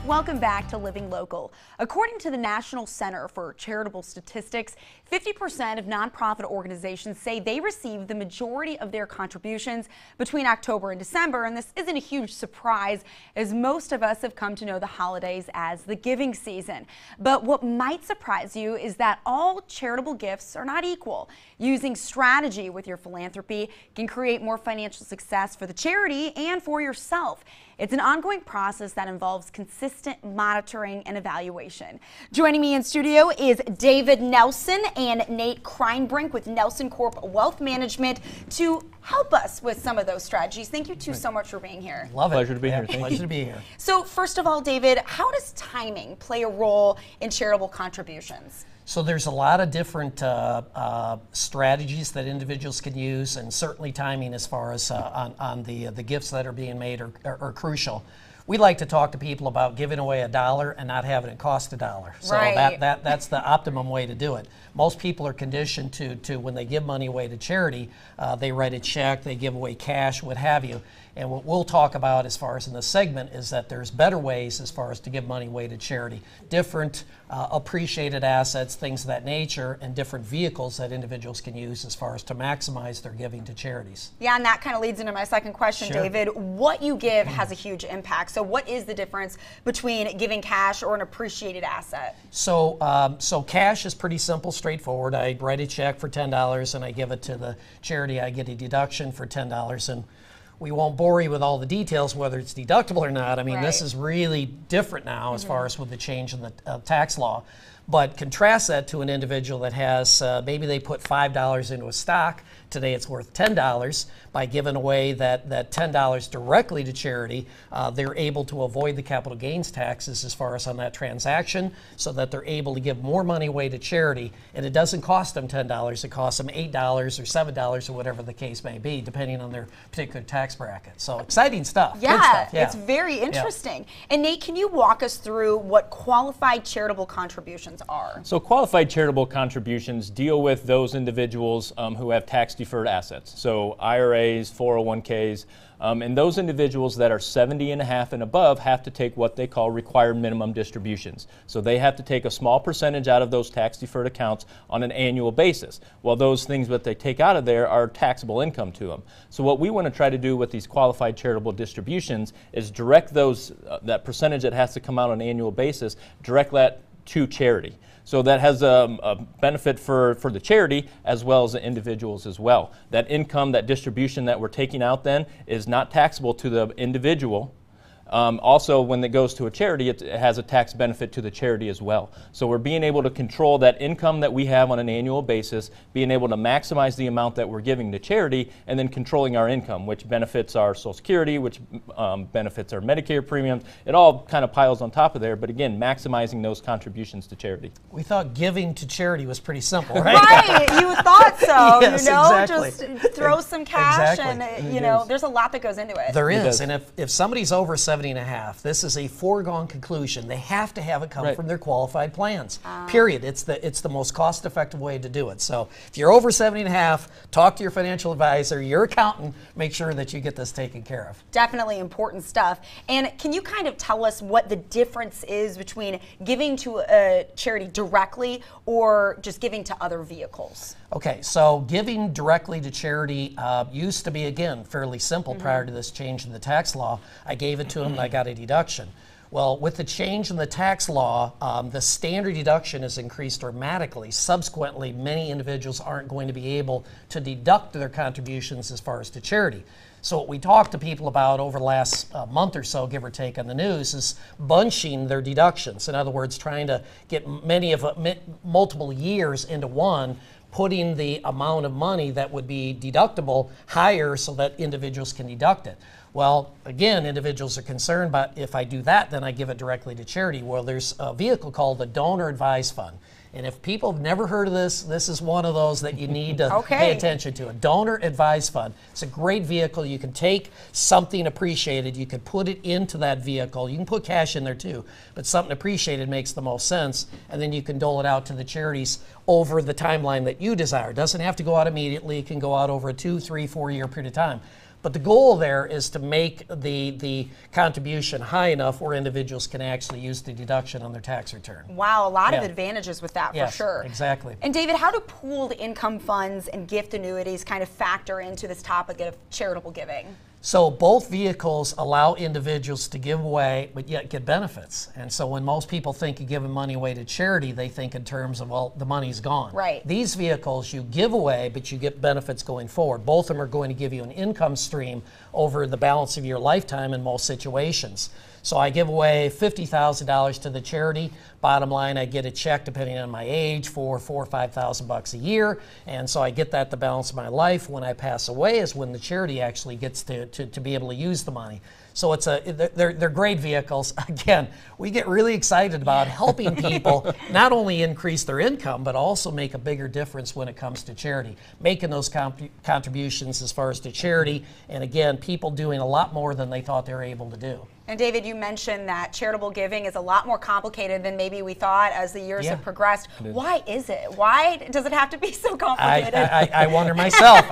Welcome back to Living Local. According to the National Center for Charitable Statistics, 50% of nonprofit organizations say they receive the majority of their contributions between October and December, and this isn't a huge surprise as most of us have come to know the holidays as the giving season. But what might surprise you is that all charitable gifts are not equal. Using strategy with your philanthropy can create more financial success for the charity and for yourself. It's an ongoing process that involves consistent monitoring and evaluation. Joining me in studio is David Nelson and Nate Kreinbrink with NelsonCorp Wealth Management to help us with some of those strategies. Thank you two so much for being here. Love it. Pleasure to be here. Thank Pleasure you. to be here. So first of all, David, how does timing play a role in charitable contributions? So there's a lot of different strategies that individuals can use, and certainly timing as far as on the gifts that are being made are crucial. We like to talk to people about giving away $1 and not having it cost $1. So right. that's the optimum way to do it. Most people are conditioned to when they give money away to charity, they write a check, they give away cash, what have you. And what we'll talk about as far as in this segment is that there's better ways as far as to give money away to charity. Different appreciated assets, things of that nature, and different vehicles that individuals can use as far as to maximize their giving to charities. Yeah, and that kind of leads into my second question, Sure. David. What you give has a huge impact. So what is the difference between giving cash or an appreciated asset? So cash is pretty simple, straightforward. I write a check for $10 and I give it to the charity. I get a deduction for $10, and we won't bore you with all the details, whether it's deductible or not. I mean, This is really different now as far as with the change in the tax law. But contrast that to an individual that has, maybe they put $5 into a stock. Today it's worth $10. By giving away that $10 directly to charity, they're able to avoid the capital gains taxes as far as on that transaction, so that they're able to give more money away to charity. And it doesn't cost them $10. It costs them $8 or $7 or whatever the case may be, depending on their particular tax bracket. So exciting stuff. Yeah, Good stuff. Yeah. It's very interesting. And Nate, can you walk us through what qualified charitable contributions are? So qualified charitable contributions deal with those individuals who have tax-deferred assets. So IRAs, 401ks, and those individuals that are 70 and a half and above have to take what they call required minimum distributions. So they have to take a small percentage out of those tax-deferred accounts on an annual basis. Well, those things that they take out of there are taxable income to them. So what we want to try to do with these qualified charitable distributions is direct those, that percentage that has to come out on an annual basis, direct that to charity. So that has a benefit for the charity as well as the individuals as well. That income, that distribution that we're taking out then is not taxable to the individual. Also, when it goes to a charity, it has a tax benefit to the charity as well. So we're being able to control that income that we have on an annual basis, being able to maximize the amount that we're giving to charity, and then controlling our income, which benefits our Social Security, which benefits our Medicare premiums. It all kind of piles on top of there, but again, maximizing those contributions to charity. We thought giving to charity was pretty simple, right? Right, you thought so. Yes, you know, exactly. just throw some cash Exactly. and you know, there's a lot that goes into it. There It is, does. and if somebody's over 70 and a half, this is a foregone conclusion. They have to have it come Right. from their qualified plans. Period. It's the most cost-effective way to do it. So if you're over 70 and a half, talk to your financial advisor, your accountant, make sure that you get this taken care of. Definitely important stuff. And can you kind of tell us what the difference is between giving to a charity directly or just giving to other vehicles? Okay, so giving directly to charity used to be, again, fairly simple prior to this change in the tax law. I gave it to them and I got a deduction. Well, with the change in the tax law, the standard deduction has increased dramatically. Subsequently, many individuals aren't going to be able to deduct their contributions as far as to charity. So what we talked to people about over the last month or so, give or take, on the news is bunching their deductions. In other words, trying to get multiple years into one, putting the amount of money that would be deductible higher so that individuals can deduct it. Well, again, individuals are concerned about, if I do that, then I give it directly to charity. Well, there's a vehicle called the Donor Advised Fund. And if people have never heard of this, this is one of those that you need to pay attention to. A Donor Advised Fund. It's a great vehicle. You can take something appreciated, you can put it into that vehicle. You can put cash in there too, but something appreciated makes the most sense, and then you can dole it out to the charities over the timeline that you desire. It doesn't have to go out immediately. It can go out over a 2, 3, 4 year period of time. But the goal there is to make the contribution high enough where individuals can actually use the deduction on their tax return. Wow, a lot of advantages with that, for sure. Exactly. And David, how do pooled income funds and gift annuities kind of factor into this topic of charitable giving? So both vehicles allow individuals to give away but yet get benefits. And so when most people think of giving money away to charity, they think in terms of, well, the money's gone. Right. These vehicles you give away but you get benefits going forward. Both of them are going to give you an income stream over the balance of your lifetime in most situations. So I give away $50,000 to the charity. Bottom line, I get a check depending on my age for $4,000 or $5,000 a year, and so I get that the balance of my life. When I pass away is when the charity actually gets to be able to use the money. So they're great vehicles. Again, we get really excited about helping people not only increase their income, but also make a bigger difference when it comes to charity, making those contributions as far as to charity, and again, people doing a lot more than they thought they were able to do. And David, you mentioned that charitable giving is a lot more complicated than maybe we thought as the years have progressed. Why is it? Why does it have to be so complicated? I wonder myself.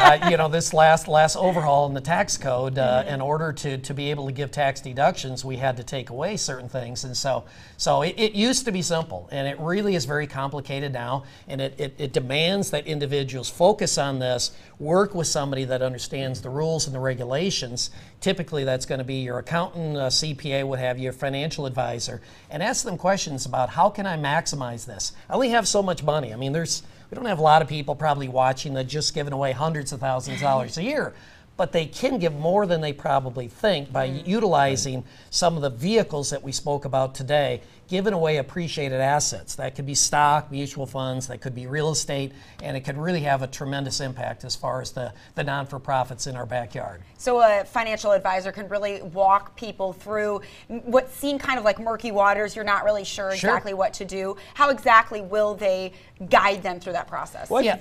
This last overhaul in the tax code, in order to be able to give tax deductions, we had to take away certain things. And so it used to be simple, and it really is very complicated now. And it demands that individuals focus on this, work with somebody that understands the rules and the regulations. Typically, that's going to be your accountant, CPA, what have you, a financial advisor, and ask them questions about how can I maximize this? I only have so much money. I mean, we don't have a lot of people probably watching that just giving away hundreds of thousands of dollars a year, but they can give more than they probably think by utilizing some of the vehicles that we spoke about today, giving away appreciated assets. That could be stock, mutual funds, that could be real estate, and it could really have a tremendous impact as far as the non-for-profits in our backyard. So a financial advisor can really walk people through what seem kind of like murky waters. You're not really sure exactly what to do. How exactly will they guide them through that process? Well,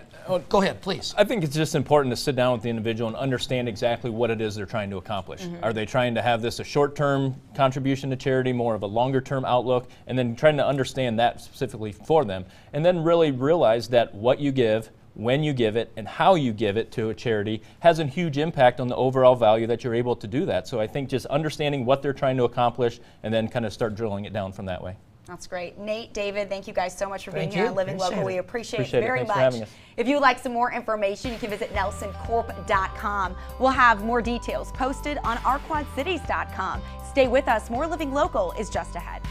go ahead, please. I think it's just important to sit down with the individual and understand exactly what it is they're trying to accomplish. Are they trying to have this a short-term contribution to charity, more of a longer-term outlook, and then trying to understand that specifically for them, and then really realize that what you give, when you give it, and how you give it to a charity has a huge impact on the overall value that you're able to do that. So I think just understanding what they're trying to accomplish and then kind of start drilling it down from that way. That's great. Nate, David, thank you guys so much for being here on Living Local. We appreciate it very much. If you'd like some more information, you can visit NelsonCorp.com. We'll have more details posted on ourquadcities.com. Stay with us. More Living Local is just ahead.